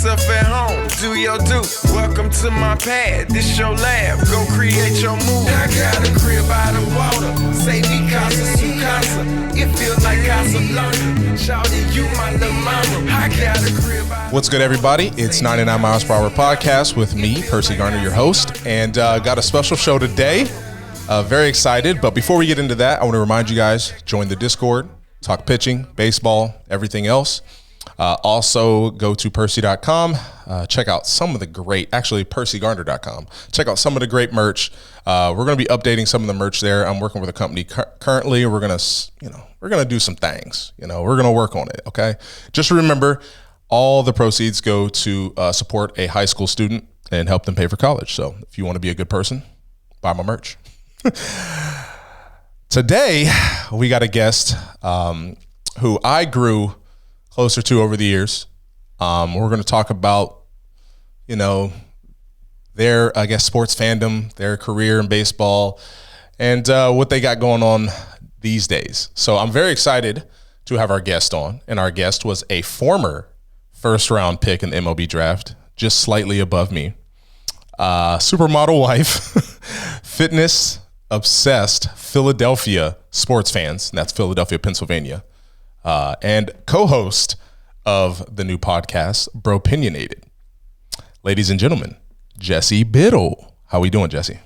yourself at home, do your do. Welcome to my pad, this your lab. Go create your move. I got a crib by the water. Say me casa, su casa. It feel like Casablanca. Shawty, you my little mama. I got a crib by What's good, everybody? It's 99 Miles Per Hour Podcast with me, Percy Garner, your host, and got a special show today. Very excited, but before we get into that, I want to remind you guys, join the Discord, talk pitching, baseball, everything else. Also, go to Percy.com, check out some of the great, actually PercyGarner.com, check out some of the great merch. We're going to be updating some of the merch there. I'm working with a company currently. We're going to do some things. We're going to work on it, okay? Just remember, all the proceeds go to support a high school student and help them pay for college. So if you want to be a good person, buy my merch. Today, we got a guest who I grew closer to over the years. We're going to talk about, their, I guess, sports fandom, their career in baseball, and what they got going on these days. So I'm very excited to have our guest on, and our guest was a former first-round pick in the MLB draft, just slightly above me. Supermodel wife, fitness-obsessed Philadelphia sports fans, and that's Philadelphia, Pennsylvania. And co-host of the new podcast, Bropinionated. Ladies and gentlemen, Jesse Biddle. How we doing, Jesse?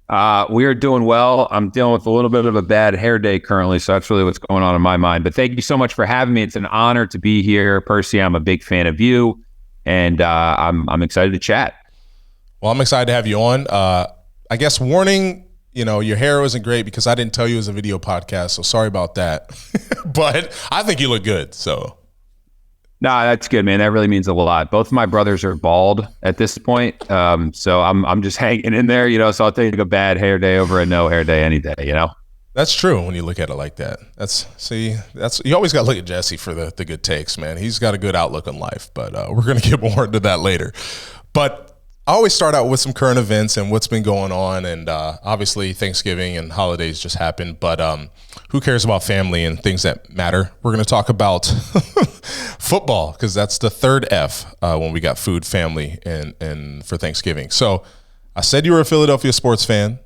We are doing well. I'm dealing with a little bit of a bad hair day currently, so that's really what's going on in my mind. But thank you so much for having me. It's an honor to be here. Percy, I'm a big fan of you, and I'm excited to chat. Well, I'm excited to have you on. I guess warning, your hair wasn't great because I didn't tell you it was a video podcast, so sorry about that. But I think you look good, so. Nah, that's good, man. That really means a lot. Both of my brothers are bald at this point, so I'm just hanging in there, so I'll take a bad hair day over a no hair day any day, That's true when you look at it like that. You always got to look at Jesse for the good takes, man. He's got a good outlook on life, but we're going to get more into that later. But I always start out with some current events and what's been going on, and obviously Thanksgiving and holidays just happened, but who cares about family and things that matter? We're going to talk about football, because that's the third F when we got food, family, and for Thanksgiving. So I said you were a Philadelphia sports fan.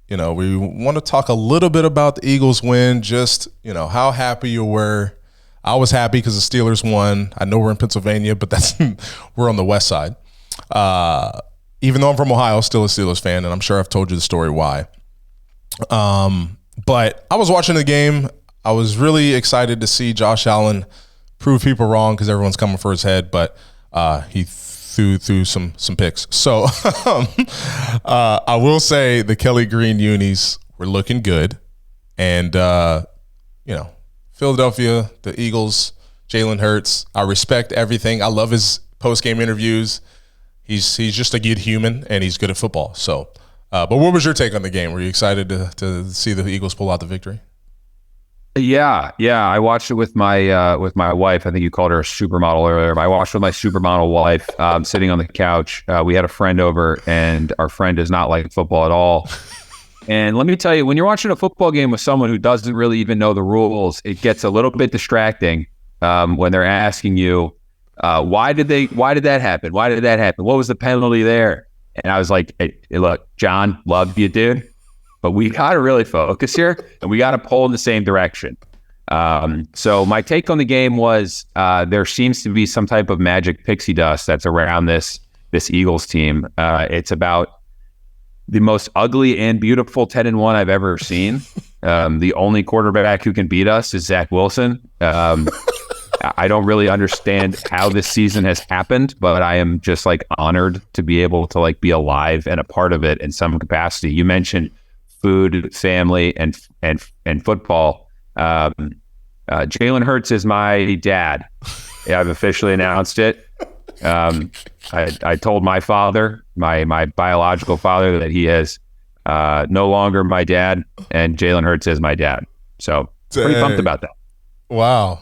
We want to talk a little bit about the Eagles win, just, how happy you were. I was happy because the Steelers won. I know we're in Pennsylvania, but we're on the west side. Even though I'm from Ohio, still a Steelers fan, and I'm sure I've told you the story why. But I was watching the game. I was really excited to see Josh Allen prove people wrong because everyone's coming for his head, but he threw some picks. So I will say the Kelly Green unis were looking good. And, Philadelphia, the Eagles, Jalen Hurts, I respect everything. I love his post-game interviews. He's just a good human, and he's good at football. So, but what was your take on the game? Were you excited to see the Eagles pull out the victory? Yeah. I watched it with my wife. I think you called her a supermodel earlier. I watched with my supermodel wife, sitting on the couch. We had a friend over, and our friend does not like football at all. And let me tell you, when you're watching a football game with someone who doesn't really even know the rules, it gets a little bit distracting when they're asking you, why did that happen? Why did that happen? What was the penalty there? And I was like, hey, look, John, love you, dude, but we got to really focus here, and we got to pull in the same direction. So my take on the game was there seems to be some type of magic pixie dust that's around this Eagles team. It's about the most ugly and beautiful 10-1 I've ever seen. The only quarterback who can beat us is Zach Wilson. I don't really understand how this season has happened, but I am just honored to be able to be alive and a part of it in some capacity. You mentioned food, family, and football. Jalen Hurts is my dad. Yeah, I've officially announced it. I told my father, my biological father, that he is no longer my dad, and Jalen Hurts is my dad. So pretty pumped about that. Wow.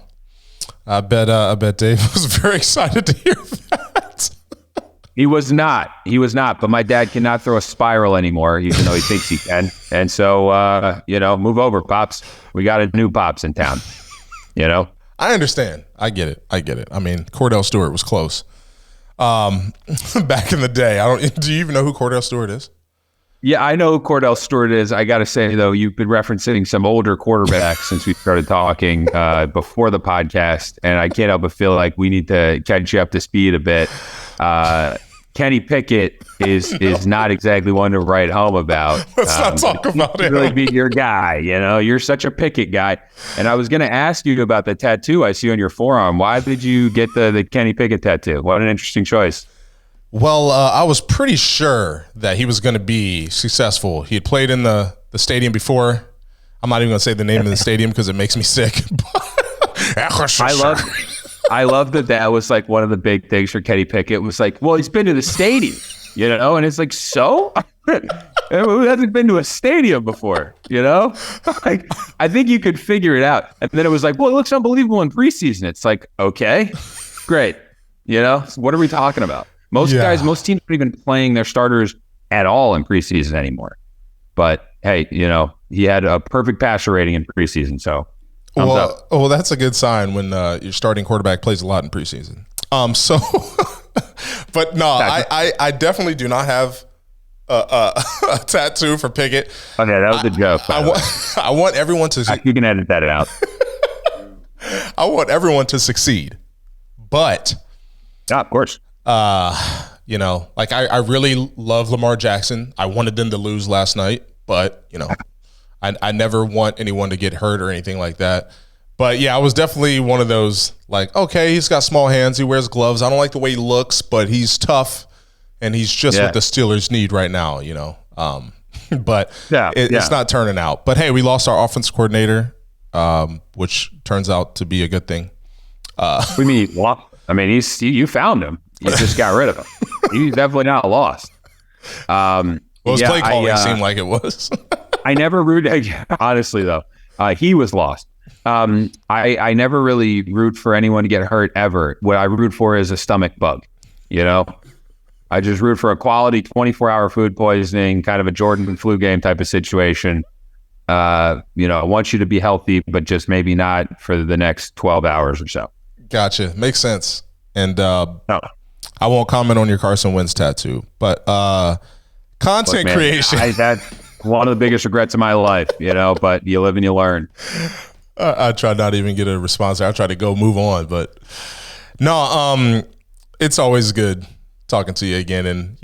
I bet Dave was very excited to hear that. He was not, but my dad cannot throw a spiral anymore, even though he thinks he can. And so, move over, Pops. We got a new Pops in town, I understand. I get it. I mean, Cordell Stewart was close. Back in the day. Do you even know who Cordell Stewart is? Yeah, I know who Cordell Stewart is. I got to say, though, you've been referencing some older quarterbacks since we started talking before the podcast, and I can't help but feel like we need to catch you up to speed a bit. Kenny Pickett is not exactly one to write home about. Let's not talk about it. Really be your guy, You're such a Pickett guy. And I was going to ask you about the tattoo I see on your forearm. Why did you get the Kenny Pickett tattoo? What an interesting choice. Well, I was pretty sure that he was going to be successful. He had played in the stadium before. I'm not even going to say the name of the stadium because it makes me sick. I love that was like one of the big things for Kenny Pickett. It was like, well, he's been to the stadium, and it's like, so? Who hasn't been to a stadium before, Like, I think you could figure it out. And then it was like, well, it looks unbelievable in preseason. It's like, okay, great. What are we talking about? Most teams aren't even playing their starters at all in preseason anymore. But hey, he had a perfect passer rating in preseason, so thumbs up. Well, that's a good sign when your starting quarterback plays a lot in preseason. But no, I definitely do not have a tattoo for Pickett. Okay, that was a joke. I want everyone to. You can edit that out. I want everyone to succeed, but yeah, of course. Like I really love Lamar Jackson. I wanted them to lose last night, but I never want anyone to get hurt or anything like that. But yeah, I was definitely one of those like, okay, he's got small hands. He wears gloves. I don't like the way he looks, but he's tough and he's just what the Steelers need right now, but it's not turning out. But hey, we lost our offensive coordinator, which turns out to be a good thing. What do you mean? Well, I mean, you found him. You just got rid of him. He's definitely not lost. His play calling seemed like it was. I never rooted. Honestly, though, he was lost. I never really root for anyone to get hurt ever. What I root for is a stomach bug. I just root for a quality 24-hour food poisoning, kind of a Jordan flu game type of situation. I want you to be healthy, but just maybe not for the next 12 hours or so. Gotcha. Makes sense. And I won't comment on your Carson Wentz tattoo, but content creation. That's one of the biggest regrets of my life, but you live and you learn. I try not to even get a response. I try to go move on, but no, it's always good talking to you again. And,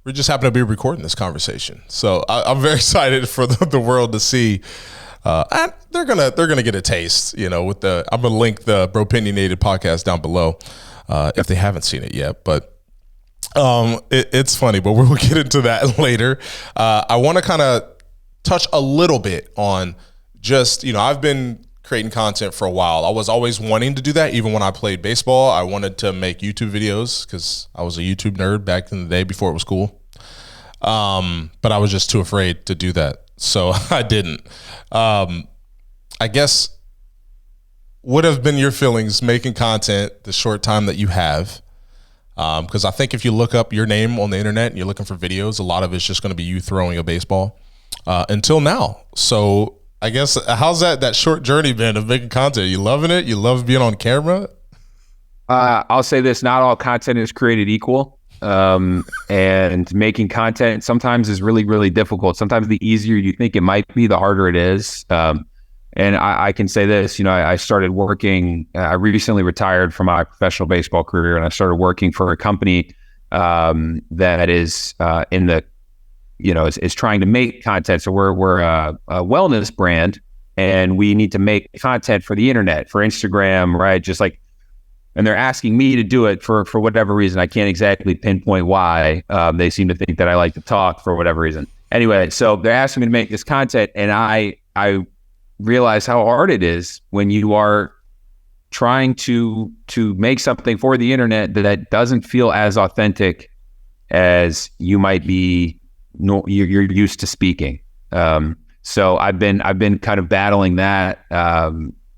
we just happen to be recording this conversation. So I'm very excited for the world to see. They're gonna get a taste, I'm gonna link the Bropinionated podcast down below if they haven't seen it yet. But it's funny, but we'll get into that later. I want to kind of touch a little bit on just I've been creating content for a while. I was always wanting to do that, even when I played baseball. I wanted to make YouTube videos because I was a YouTube nerd back in the day before it was cool. But I was just too afraid to do that. So I didn't. I guess what have been your feelings making content the short time that you have? Because I think if you look up your name on the internet and you're looking for videos, a lot of it's just going to be you throwing a baseball until now. So I guess how's that short journey been of making content? You loving it? You love being on camera? I'll say this, not all content is created equal. And making content sometimes is really, really difficult. Sometimes the easier you think it might be, the harder it is. And I can say this, I started working, I recently retired from my professional baseball career, and I started working for a company that is in the, is trying to make content. So we're a wellness brand, and we need to make content for the internet, for Instagram, right? Just like, and they're asking me to do it for whatever reason. I can't exactly pinpoint why. They seem to think that I like to talk for whatever reason. Anyway, so they're asking me to make this content, and I realize how hard it is when you are trying to make something for the internet that doesn't feel as authentic as you might be. You're used to speaking. So I've been kind of battling that.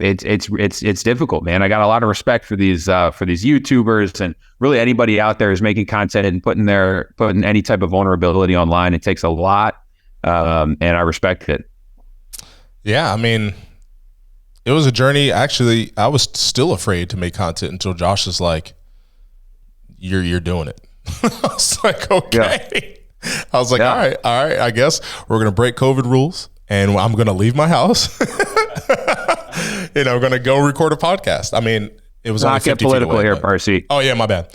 It's difficult, man. I got a lot of respect for these YouTubers and really anybody out there who's making content and putting any type of vulnerability online. It takes a lot, and I respect it. Yeah, I mean, it was a journey. Actually, I was still afraid to make content until Josh is like, you're doing it. I was like, okay. I was like, all right, I guess we're going to break COVID rules and I'm going to leave my house. And I'm going to go record a podcast. I mean, it was only 50 get political feet away, here, Percy. Oh yeah, my bad.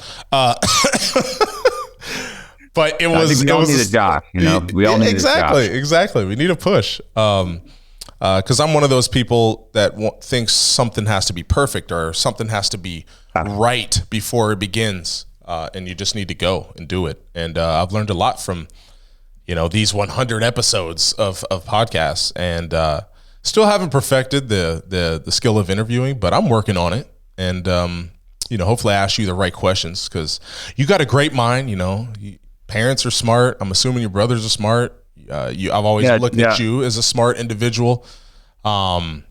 But it was. We all need a job, you know. We all need exactly. We need a push. Because I'm one of those people that thinks something has to be perfect or something has to be right before it begins, and you just need to go and do it. And I've learned a lot from, these 100 episodes of podcasts, and still haven't perfected the skill of interviewing, but I'm working on it. And hopefully I ask you the right questions because you got a great mind. Parents are smart. I'm assuming your brothers are smart. I've always looked at you as a smart individual. And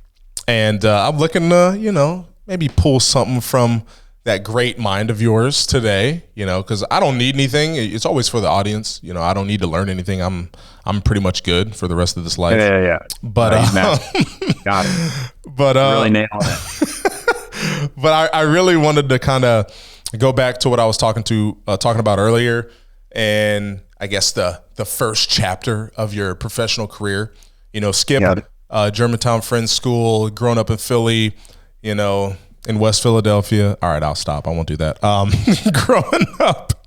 I'm looking to, maybe pull something from that great mind of yours today, because I don't need anything. It's always for the audience. I don't need to learn anything. I'm pretty much good for the rest of this life. Yeah. But, got it. But, really nailing it. But I really wanted to kind of go back to what I was talking about earlier. And I guess the first chapter of your professional career, Skip, Germantown Friends School, growing up in Philly, in West Philadelphia. All right, I'll stop. I won't do that. Growing up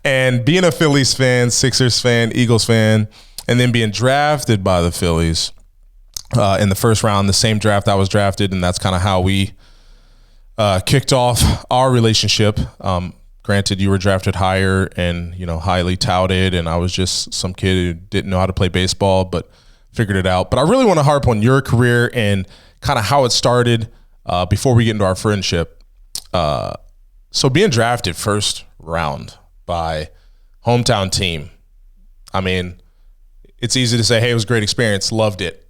and being a Phillies fan, Sixers fan, Eagles fan, and then being drafted by the Phillies in the first round, the same draft I was drafted. And that's kind of how we kicked off our relationship. Granted, you were drafted higher and, highly touted, and I was just some kid who didn't know how to play baseball, but figured it out. But I really want to harp on your career and kind of how it started before we get into our friendship. So being drafted first round by hometown team, I mean, it's easy to say, hey, it was a great experience, loved it.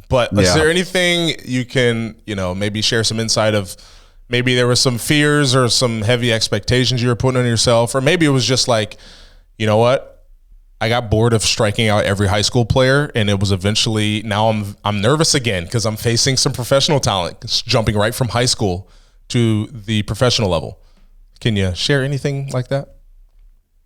But is there anything you can, maybe share some insight of maybe there was some fears or some heavy expectations you were putting on yourself, or maybe it was just like, you know what? I got bored of striking out every high school player, and it was eventually, now I'm nervous again because I'm facing some professional talent. It's jumping right from high school to the professional level. Can you share anything like that?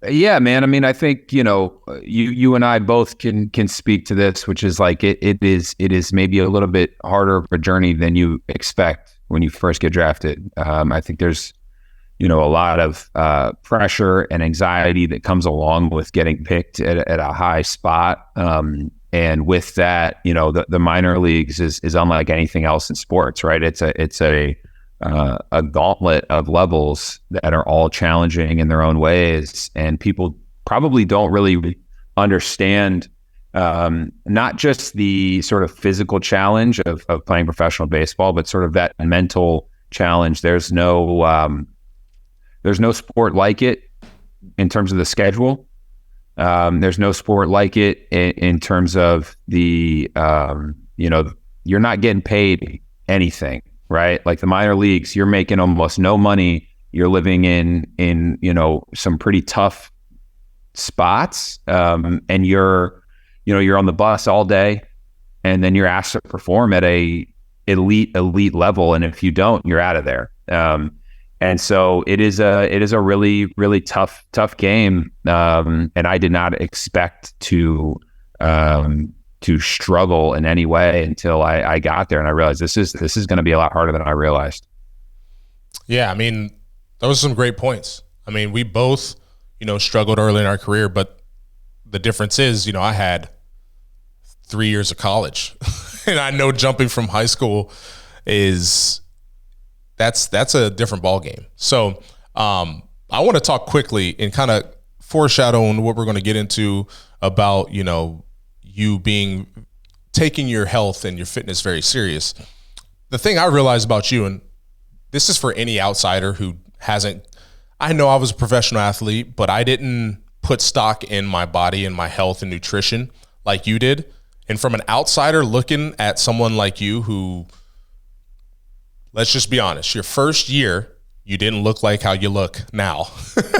Yeah, man. I mean, I think, you and I both can speak to this, which is like, it is maybe a little bit harder of a journey than you expect when you first get drafted. I think there's, a lot of pressure and anxiety that comes along with getting picked at a high spot. And with that, the minor leagues is unlike anything else in sports, right? It's a gauntlet of levels that are all challenging in their own ways. And people probably don't really understand not just the sort of physical challenge of playing professional baseball, but sort of that mental challenge. There's no sport like it in terms of the schedule. There's no sport like it in terms of the, you're not getting paid anything, right? Like the minor leagues, you're making almost no money. You're living in some pretty tough spots, and you're on the bus all day, and then you're asked to perform at a elite level. And if you don't, you're out of there. And so it is a really, really tough game. And I did not expect to struggle in any way until I got there, and I realized this is going to be a lot harder than I realized. Yeah. I mean, those are some great points. I mean, we both, struggled early in our career, but the difference is, I had 3 years of college and I know jumping from high school that's a different ball game. So I want to talk quickly and kind of foreshadow on what we're going to get into about, you taking your health and your fitness very serious. The thing I realized about you, and this is for any outsider who hasn't, I know I was a professional athlete, but I didn't put stock in my body and my health and nutrition like you did. And from an outsider looking at someone like you who, let's just be honest, your first year, you didn't look like how you look now.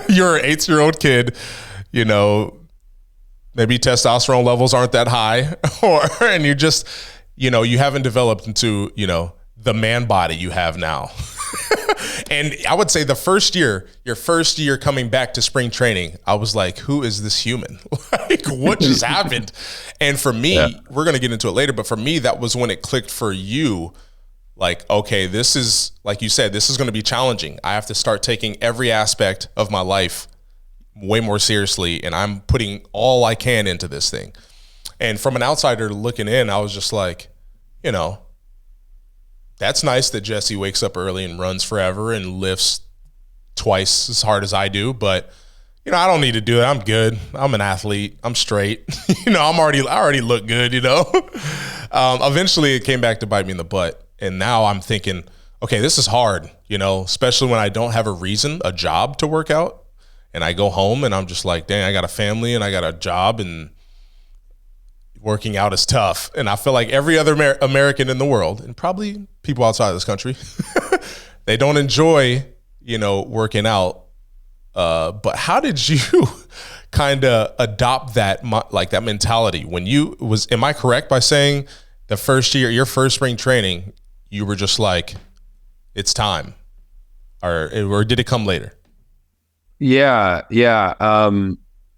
You're an 8-year-old kid, maybe testosterone levels aren't that high, and you just, you haven't developed into, the man body you have now. And I would say your first year coming back to spring training, I was like, who is this human? Like, what just happened? And for me, we're going to get into it later, but for me, that was when it clicked for you. Like, okay, this is, like you said, this is going to be challenging. I have to start taking every aspect of my life way more seriously, and I'm putting all I can into this thing. And from an outsider looking in, I was just like, you know, that's nice that Jesse wakes up early and runs forever and lifts twice as hard as I do, but you know, I don't need to do it. I'm good. I'm an athlete. I'm straight. You know, I already look good, you know. Eventually it came back to bite me in the butt. And now I'm thinking, okay, this is hard, you know, especially when I don't have a job to work out. And I go home and I'm just like, dang, I got a family and I got a job, and working out is tough. And I feel like every other American in the world, and probably people outside of this country, they don't enjoy, you know, working out. But how did you kind of adopt that, like that mentality when am I correct by saying the first year, your first spring training, you were just like, it's time, or did it come later? Yeah.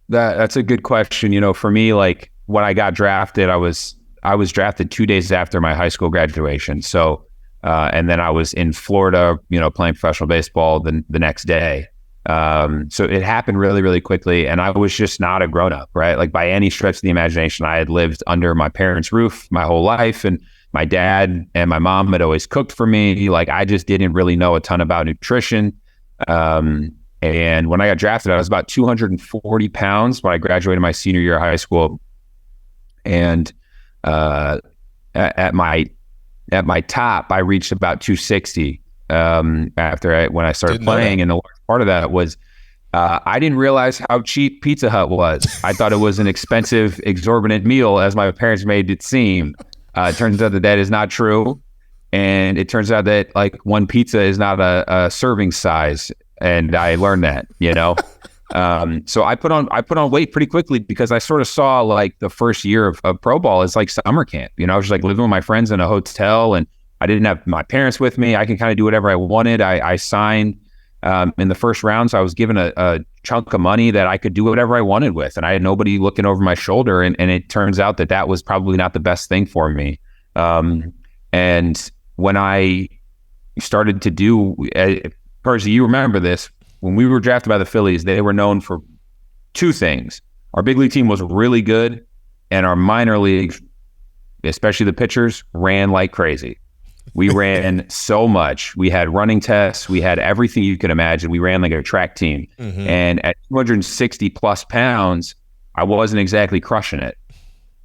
That's a good question. You know, for me, like when I got drafted, I was drafted 2 days after my high school graduation. So, and then I was in Florida, you know, playing professional baseball the next day. So it happened really, really quickly, and I was just not a grown up, right? Like by any stretch of the imagination. I had lived under my parents' roof my whole life, and my dad and my mom had always cooked for me. Like I just didn't really know a ton about nutrition. And when I got drafted, I was about 240 pounds when I graduated my senior year of high school. And at my top, I reached about 260 when I started playing. And a large part of that was I didn't realize how cheap Pizza Hut was. I thought it was an expensive, exorbitant meal, as my parents made it seem. It turns out that is not true. And it turns out that like one pizza is not a serving size. And I learned that, you know. So I put on weight pretty quickly because I sort of saw like the first year of pro ball as like summer camp. You know, I was just like living with my friends in a hotel, and I didn't have my parents with me. I can kind of do whatever I wanted. I signed in the first round, so I was given a chunk of money that I could do whatever I wanted with, and I had nobody looking over my shoulder. And it turns out that was probably not the best thing for me. And when I started to do, Percy, you remember this, when we were drafted by the Phillies, they were known for two things. Our big league team was really good, and our minor league, especially the pitchers, ran like crazy. We ran so much. We had running tests. We had everything you could imagine. We ran like a track team. Mm-hmm. And at 260 plus pounds, I wasn't exactly crushing it.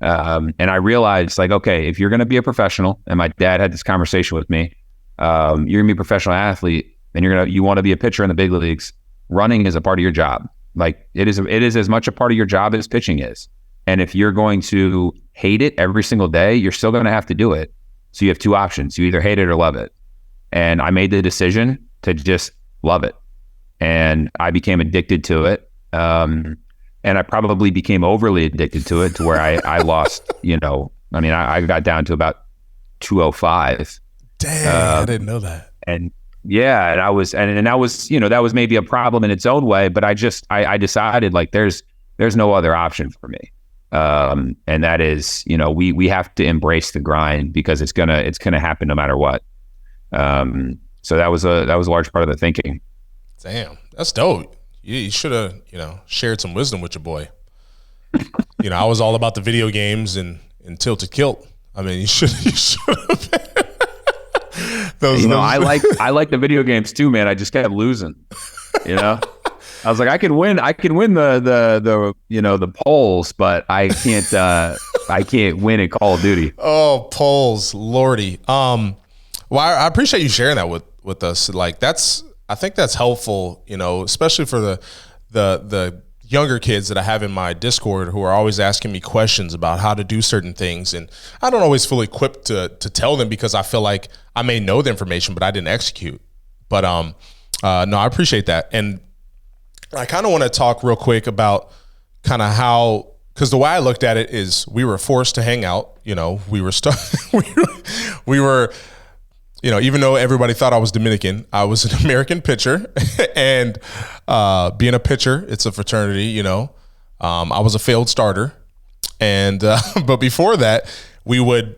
And I realized, like, okay, if you're going to be a professional, and my dad had this conversation with me, you're going to be a professional athlete, and you want to be a pitcher in the big leagues, running is a part of your job. Like it is as much a part of your job as pitching is. And if you're going to hate it every single day, you're still going to have to do it. So you have two options. You either hate it or love it. And I made the decision to just love it. And I became addicted to it. And I probably became overly addicted to it to where I lost, you know, I mean, I got down to about 205. Dang, I didn't know that. And yeah, and that was, you know, that was maybe a problem in its own way, but I decided like there's no other option for me. And that is, you know, we have to embrace the grind because it's gonna happen no matter what. So that was a large part of the thinking. Damn, that's dope. You should have, you know, shared some wisdom with your boy. You know, I was all about the video games and Tilted Kilt. I mean, you should have. I like the video games too, man. I just kept losing. You know, I was like, I can win the you know, the polls, but I can't win at Call of Duty. Oh, polls, Lordy. Well, I appreciate you sharing that with us. Like I think that's helpful, you know, especially for the younger kids that I have in my Discord who are always asking me questions about how to do certain things. And I don't always feel equipped to tell them because I feel like I may know the information, but I didn't execute. But no, I appreciate that. And I kind of want to talk real quick about kind of how, because the way I looked at it is we were forced to hang out. You know, we were even though everybody thought I was Dominican, I was an American pitcher. And being a pitcher, it's a fraternity, I was a failed starter. And but before that, we would,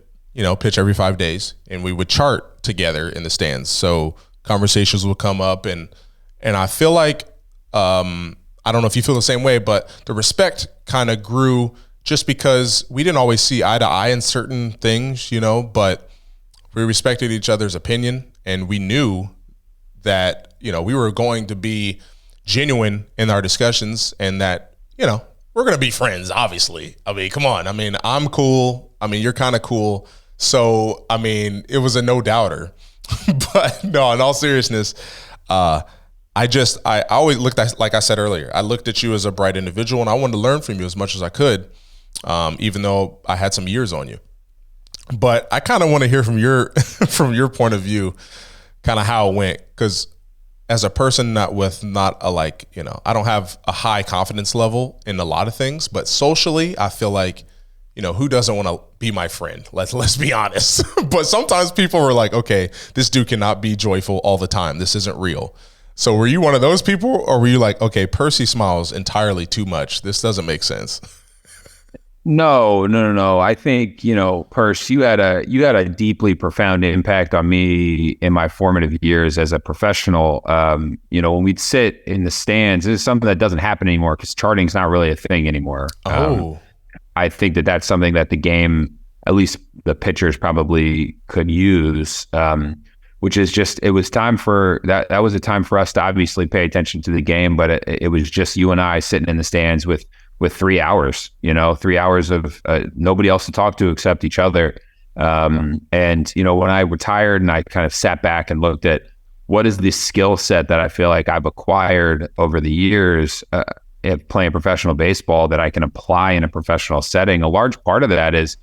pitch every 5 days, and we would chart together in the stands. So conversations would come up, and I feel like, I don't know if you feel the same way, but the respect kind of grew just because we didn't always see eye to eye in certain things, but we respected each other's opinion, and we knew that, we were going to be genuine in our discussions, and that, we're going to be friends, obviously. I mean, come on. I mean, I'm cool. I mean, you're kind of cool. So, I mean, it was a no doubter. But no, in all seriousness, I always looked at, like I said earlier, I looked at you as a bright individual, and I wanted to learn from you as much as I could, even though I had some years on you. But I kind of want to hear from your from your point of view, kind of how it went, because as a person I don't have a high confidence level in a lot of things, but socially, I feel like, who doesn't want to be my friend? Let's be honest. But sometimes people were like, okay, this dude cannot be joyful all the time. This isn't real. So were you one of those people, or were you like, okay, Percy smiles entirely too much, this doesn't make sense? No. I think, Perce, you had a deeply profound impact on me in my formative years as a professional. When we'd sit in the stands, this is something that doesn't happen anymore because charting's not really a thing anymore. I think that's something that the game, at least the pitchers, probably could use, which is just, it was time for that. That was a time for us to obviously pay attention to the game, but it was just you and I sitting in the stands with 3 hours, 3 hours of nobody else to talk to except each other. And, when I retired and I kind of sat back and looked at what is the skill set that I feel like I've acquired over the years of playing professional baseball that I can apply in a professional setting, a large part of that is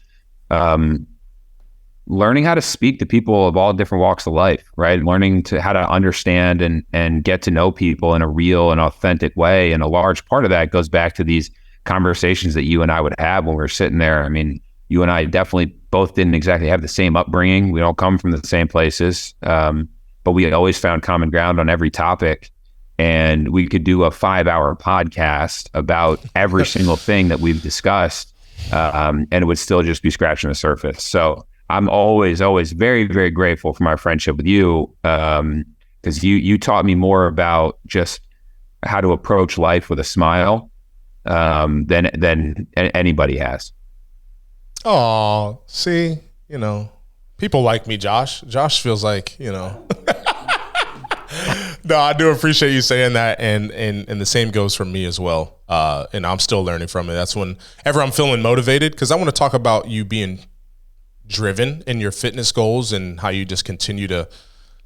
learning how to speak to people of all different walks of life, right? Learning how to understand and get to know people in a real and authentic way. And a large part of that goes back to these conversations that you and I would have when we were sitting there. I mean, you and I definitely both didn't exactly have the same upbringing. We don't come from the same places, but we always found common ground on every topic. And we could do a 5-hour podcast about every single thing that we've discussed, and it would still just be scratching the surface. So I'm always very, very grateful for my friendship with you, because you taught me more about just how to approach life with a smile than anybody has. Oh, see, people like me, Josh. Josh feels like, No, I do appreciate you saying that, and the same goes for me as well. And I'm still learning from it. That's whenever I'm feeling motivated, because I want to talk about you being driven in your fitness goals and how you just continue to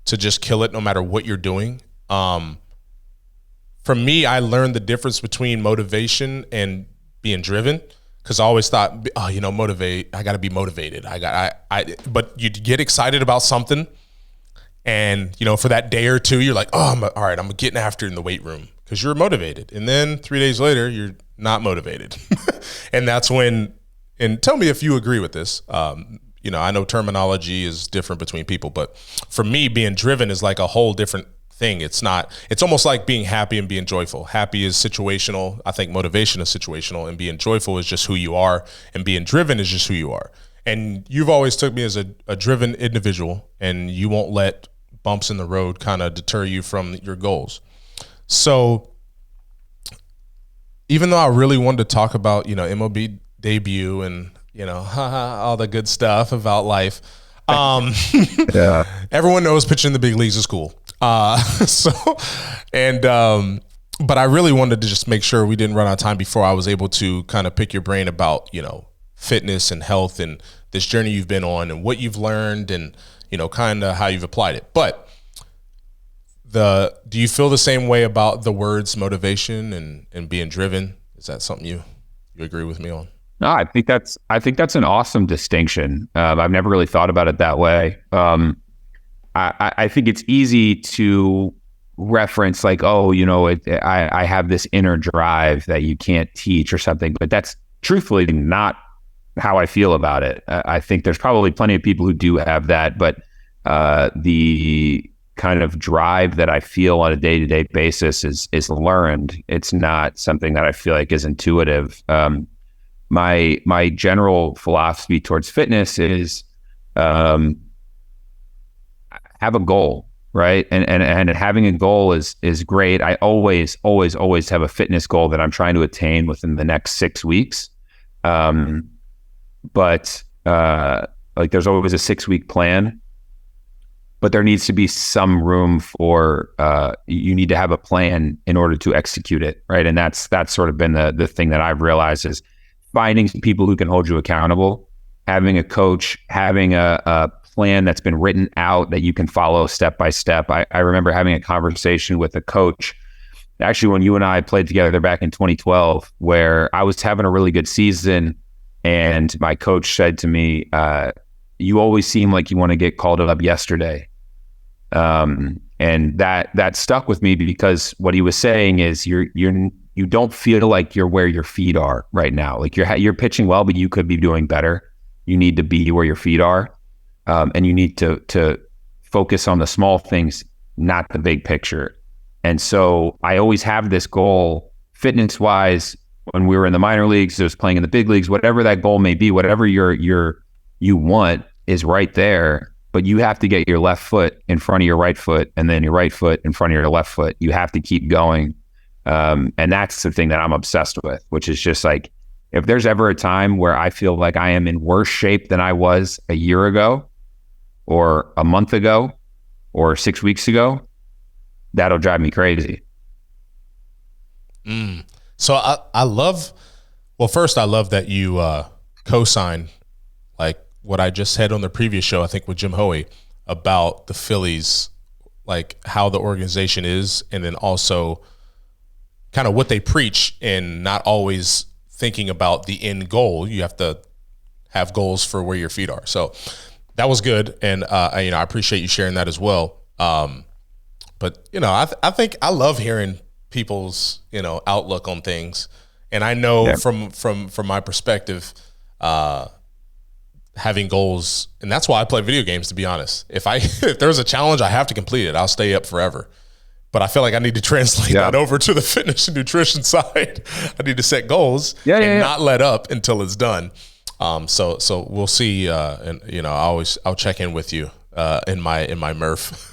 just kill it no matter what you're doing. For me, I learned the difference between motivation and being driven, because I always thought, motivate. I got to be motivated. But you get excited about something, and for that day or two, you're like, all right, I'm getting after it in the weight room because you're motivated. And then 3 days later, you're not motivated, and that's when. And tell me if you agree with this. I know terminology is different between people, but for me, being driven is like a whole different thing. It's almost like being happy and being joyful. Happy is situational. I think motivation is situational, and being joyful is just who you are, and being driven is just who you are. And you've always took me as a driven individual, and you won't let bumps in the road kind of deter you from your goals. So even though I really wanted to talk about, MLB debut and, all the good stuff about life, Yeah. everyone knows pitching in the big leagues is cool. But I really wanted to just make sure we didn't run out of time before I was able to kind of pick your brain about, fitness and health and this journey you've been on and what you've learned and, kind of how you've applied it. But do you feel the same way about the words motivation and being driven? Is that something you agree with me on? No, I think that's an awesome distinction. I've never really thought about it that way. I think it's easy to reference like, I have this inner drive that you can't teach or something, but that's truthfully not how I feel about it. I think there's probably plenty of people who do have that, but The kind of drive that I feel on a day-to-day basis is learned. It's not something that I feel like is intuitive. My general philosophy towards fitness is have a goal, right? And having a goal is great. I always have a fitness goal that I'm trying to attain within the next 6 weeks. But like there's always a 6-week plan, but there needs to be some room for you need to have a plan in order to execute it, right? And that's sort of been the thing that I've realized is finding people who can hold you accountable, having a coach, having a plan that's been written out that you can follow step by step. I remember having a conversation with a coach, actually when you and I played together back in 2012, where I was having a really good season, and my coach said to me, you always seem like you want to get called up yesterday. And that stuck with me because what he was saying is you don't feel like you're where your feet are right now. Like you're pitching well, but you could be doing better. You need to be where your feet are. And you need to focus on the small things, not the big picture. And so I always have this goal fitness wise. When we were in the minor leagues, I was playing in the big leagues, whatever that goal may be, whatever you want is right there, but you have to get your left foot in front of your right foot and then your right foot in front of your left foot. You have to keep going. And that's the thing that I'm obsessed with, which is just like, if there's ever a time where I feel like I am in worse shape than I was a year ago or a month ago or 6 weeks ago, that'll drive me crazy. So I love, well, first I love that you co-signed like what I just said on the previous show, I think with Jim Hoey, about the Phillies, like how the organization is, and then also kind of what they preach and not always thinking about the end goal. You have to have goals for where your feet are. So that was good. And, I appreciate you sharing that as well. But, I think I love hearing people's, outlook on things. And I know from my perspective, having goals, and that's why I play video games, to be honest. If there's a challenge, I have to complete it. I'll stay up forever. But I feel like I need to translate that over to the fitness and nutrition side. I need to set goals and not let up until it's done. So we'll see. And I'll check in with you in my Murph,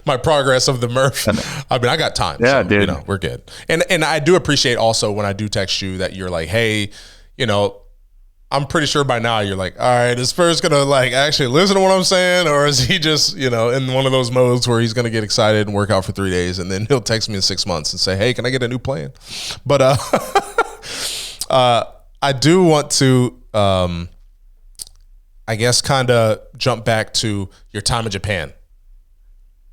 my progress of the Murph. I mean, I got time. Yeah, so, dude. We're good. And I do appreciate also when I do text you that you're like, hey, I'm pretty sure by now you're like, all right, is Spurs gonna like actually listen to what I'm saying, or is he just in one of those modes where he's gonna get excited and work out for 3 days and then he'll text me in 6 months and say, hey, can I get a new plan? But I do want to I guess kind of jump back to your time in Japan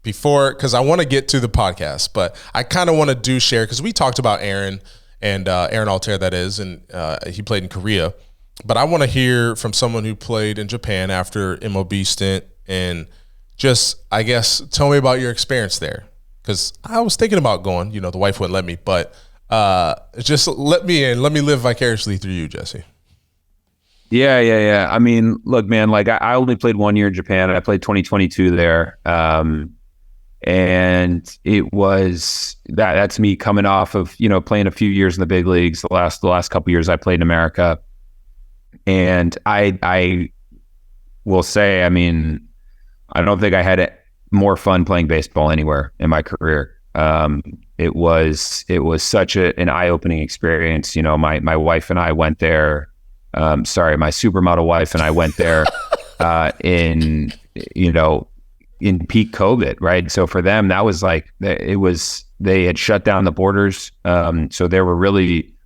before, because I want to get to the podcast, but I kind of want to share, because we talked about Aaron and Aaron Altair, that is, and he played in Korea. But I want to hear from someone who played in Japan after MLB stint, and just, I guess, tell me about your experience there. Because I was thinking about going, the wife wouldn't let me, but just let me in. Let me live vicariously through you, Jesse. Yeah. I mean, look, man, like I only played 1 year in Japan. I played 2022 there. And it was that's me coming off of, playing a few years in the big leagues. The last couple of years I played in America. And I will say, I mean, I don't think I had more fun playing baseball anywhere in my career. It was such an eye-opening experience. My wife and I went there. My supermodel wife and I went there in peak COVID, right? So for them, that was like, they had shut down the borders. So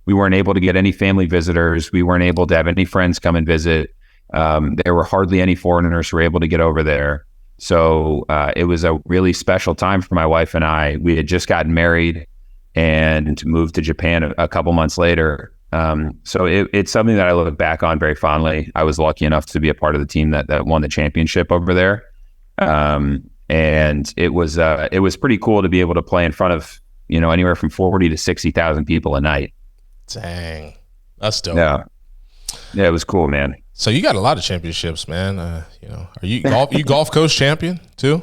we weren't able to get any family visitors. We weren't able to have any friends come and visit. There were hardly any foreigners who were able to get over there. So it was a really special time for my wife and I. We had just gotten married and moved to Japan a couple months later. So it's something that I look back on very fondly. I was lucky enough to be a part of the team that won the championship over there. And it was pretty cool to be able to play in front of, anywhere from 40 to 60,000 people a night. Dang, that's dope. Yeah, it was cool, man. So you got a lot of championships, man. Are you Gulf Coast champion too?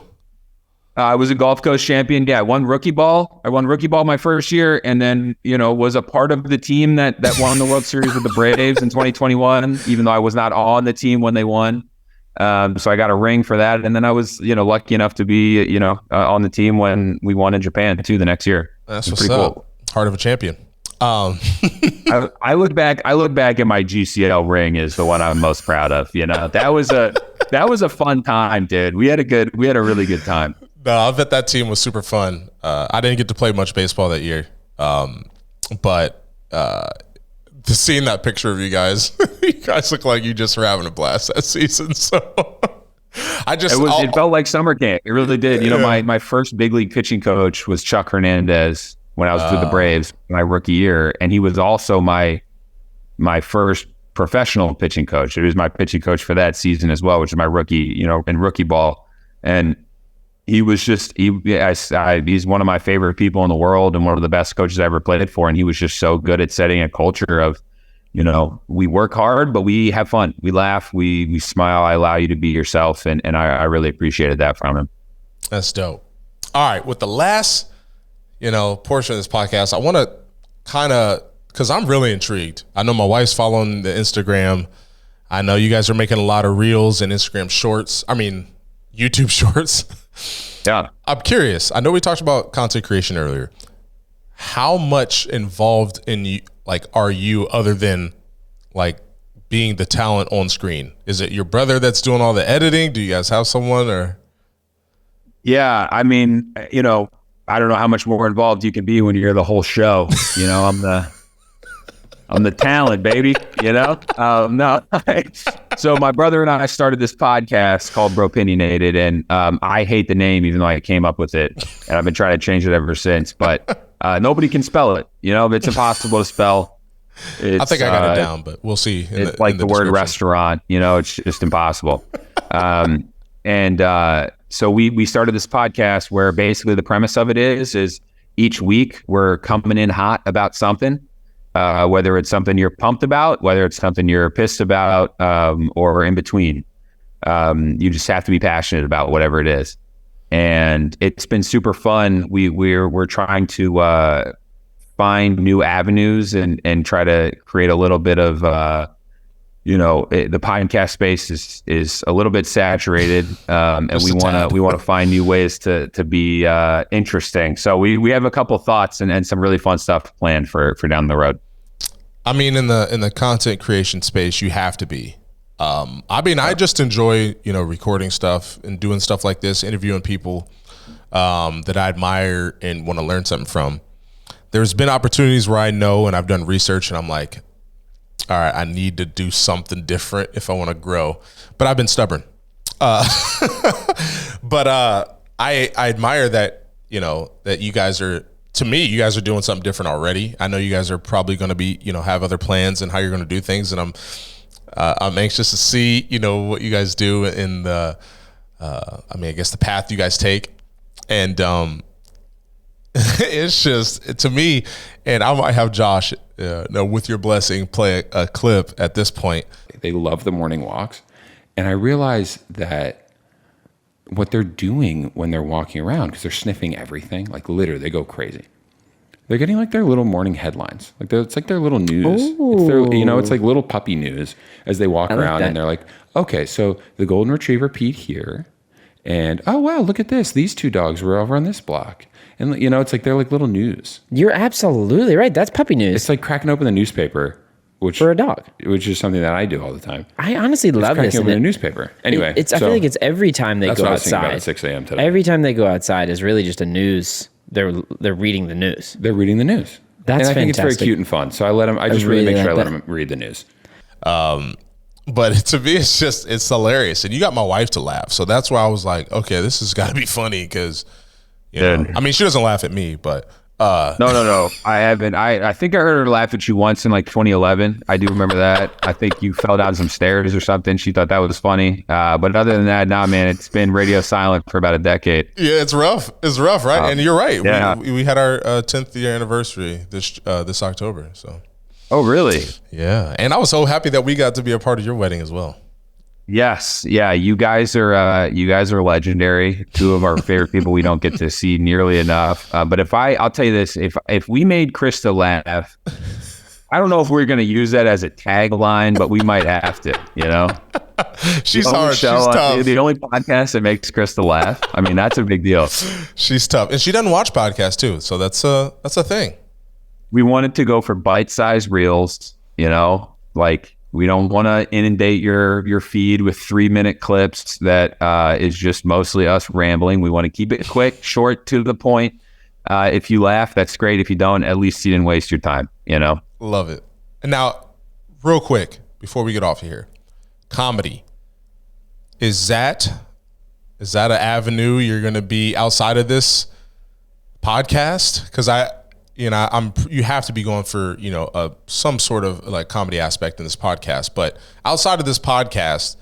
I was a Gulf Coast champion. Yeah, I won rookie ball. My first year, and then was a part of the team that won the World Series with the Braves in 2021. Even though I was not on the team when they won, so I got a ring for that. And then I was lucky enough to be on the team when we won in Japan too the next year. That's what's up. Cool. Heart of a champion. I look back at my GCL ring is the one I'm most proud of. That was a fun time, dude. We had a really good time. No, I bet that team was super fun. I didn't get to play much baseball that year, but seeing that picture of you guys, you guys look like you just were having a blast that season. So it felt like summer camp. It really did. My first big league pitching coach was Chuck Hernandez when I was with the Braves my rookie year, and he was also my first professional pitching coach. He was my pitching coach for that season as well, which is my rookie, in rookie ball. And he was just he's one of my favorite people in the world and one of the best coaches I ever played for. And he was just so good at setting a culture of, we work hard, but we have fun. We laugh, we smile. I allow you to be yourself, and I really appreciated that from him. That's dope. All right, with the last portion of this podcast, I want to because I'm really intrigued. I know my wife's following the Instagram. I know you guys are making a lot of reels and Instagram shorts. I mean, YouTube shorts. Yeah. I'm curious. I know we talked about content creation earlier. How much involved in you, are you other than being the talent on screen? Is it your brother that's doing all the editing? Do you guys have someone or? Yeah. I mean, I don't know how much more involved you can be when you're the whole show. I'm the talent, baby. No. So my brother and I started this podcast called Bropinionated, and I hate the name, even though I came up with it, and I've been trying to change it ever since. But nobody can spell it. It's impossible to spell. I think I got it down, but we'll see. It's like the word restaurant. It's just impossible. So we started this podcast where basically the premise of it is each week we're coming in hot about something, whether it's something you're pumped about, whether it's something you're pissed about, or in between. You just have to be passionate about whatever it is. And it's been super fun. We're trying to find new avenues and try to create a little bit of the podcast space is a little bit saturated, and we want to find new ways to be interesting. So we have a couple thoughts and some really fun stuff planned for down the road. I mean, in the content creation space, you have to be. I just enjoy recording stuff and doing stuff like this, interviewing people that I admire and want to learn something from. There's been opportunities where I know and I've done research and I'm like, all right, I need to do something different if I want to grow. But I've been stubborn. But I admire that, that you guys are, to me, you guys are doing something different already. I know you guys are probably going to be, have other plans and how you're going to do things. And I'm anxious to see, what you guys do in the, I guess the path you guys take. And it's just, to me, and I might have Josh, with your blessing, play a clip at this point. They love the morning walks. And I realize that what they're doing when they're walking around, because they're sniffing everything, literally, they go crazy. They're getting their little morning headlines. It's like their little news. It's their, it's like little puppy news as they walk around and they're like, okay, so the golden retriever peed here. And, oh, wow, look at this. These two dogs were over on this block. And, it's like they're like little news. You're absolutely right. That's puppy news. It's like cracking open the newspaper. For a dog. Which is something that I do all the time. I honestly love this. Cracking open a newspaper. Anyway. I feel like it's every time they go outside. That's what I was thinking about at 6 a.m. today. Every time they go outside is really just a news. They're reading the news. They're reading the news. That's fantastic. I think it's very cute and fun. So I just really make sure I let them read the news. But to me, it's hilarious. And you got my wife to laugh. So that's why I was like, okay, this has got to be funny because, she doesn't laugh at me, but. No. I haven't. I think I heard her laugh at you once in 2011. I do remember that. I think you fell down some stairs or something. She thought that was funny. But other than that, nah, man, it's been radio silent for about a decade. Yeah, it's rough. It's rough, right? And you're right. Yeah. We had our 10th year anniversary this October. So. Oh, really? Yeah. And I was so happy that we got to be a part of your wedding as well. Yes. Yeah. You guys are legendary. Two of our favorite people we don't get to see nearly enough. But I'll tell you this, if we made Krista laugh, I don't know if we're going to use that as a tagline, but we might have to, you know? She's hard. She's tough. The only podcast that makes Krista laugh. I mean, that's a big deal. She's tough. And she doesn't watch podcasts too. So that's a thing. We wanted to go for bite-sized reels, you know, like we don't want to inundate your feed with 3-minute clips that is just mostly us rambling. We want to keep it quick, short, to the point. If you laugh, that's great. If you don't, at least you didn't waste your time, you know? Love it. And now, real quick, before we get off of here, comedy. Is that an avenue you're going to be outside of this podcast? Because you have to be going for, you know, some sort of like comedy aspect in this podcast. But outside of this podcast,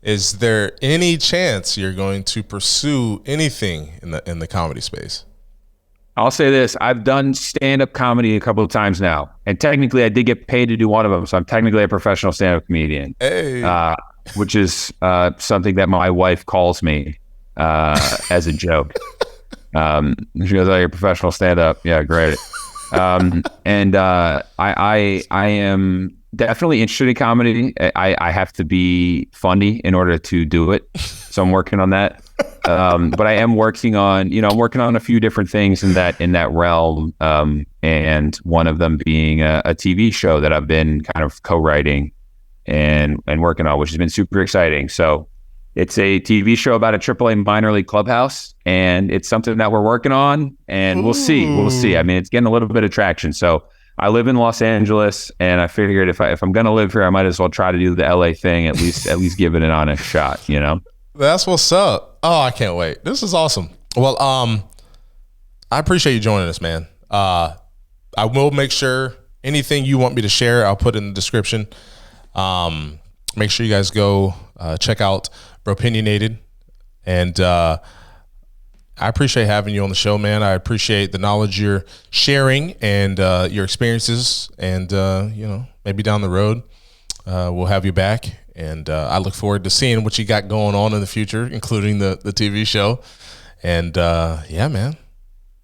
is there any chance you're going to pursue anything in the comedy space? I'll say this. I've done stand-up comedy a couple of times now. And technically, I did get paid to do one of them. So I'm technically a professional stand-up comedian. Hey. Which is something that my wife calls me as a joke. She goes, "Oh, you're a professional stand-up." Yeah, great. And I am definitely interested in comedy. I have to be funny in order to do it. So I'm working on that. But I am working on, I'm working on a few different things in that realm. And one of them being a TV show that I've been kind of co-writing and working on, which has been super exciting. So it's a TV show about a AAA minor league clubhouse, and it's something that we're working on, and we'll see. I mean, it's getting a little bit of traction. So I live in Los Angeles, and I figured if I'm going to live here, I might as well try to do the LA thing, at least give it an honest shot, you know? That's what's up. Oh, I can't wait. This is awesome. Well, I appreciate you joining us, man. I will make sure anything you want me to share, I'll put in the description. Make sure you guys go check out Bropinionated. And I appreciate having you on the show, man. I appreciate the knowledge you're sharing and your experiences. And, maybe down the road, we'll have you back. And I look forward to seeing what you got going on in the future, including the TV show. And yeah, man,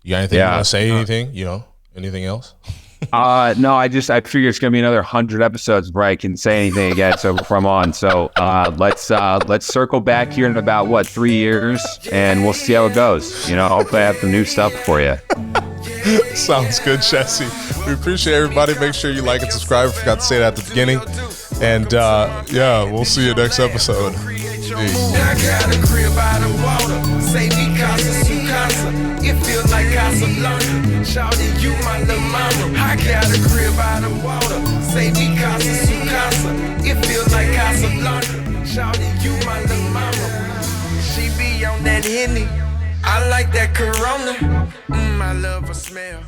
you got anything you want to say? Anything else? No, I figure it's gonna be another 100 episodes before I can say anything again. So from on, let's circle back here in about 3 years, and we'll see how it goes. Hopefully I have some new stuff for you. Sounds good, Jesse. We appreciate everybody. Make sure you like and subscribe. I forgot to say that at the beginning. And we'll see you next episode. Peace. I got a crib by the water. Say me casa su casa. It feel like Casablanca. Shawty, you my little mama. I got a crib by the water. Say me casa su casa. It feel like Casablanca. Shawty, you my little mama. She be on that Henny. I like that Corona. I love her smell.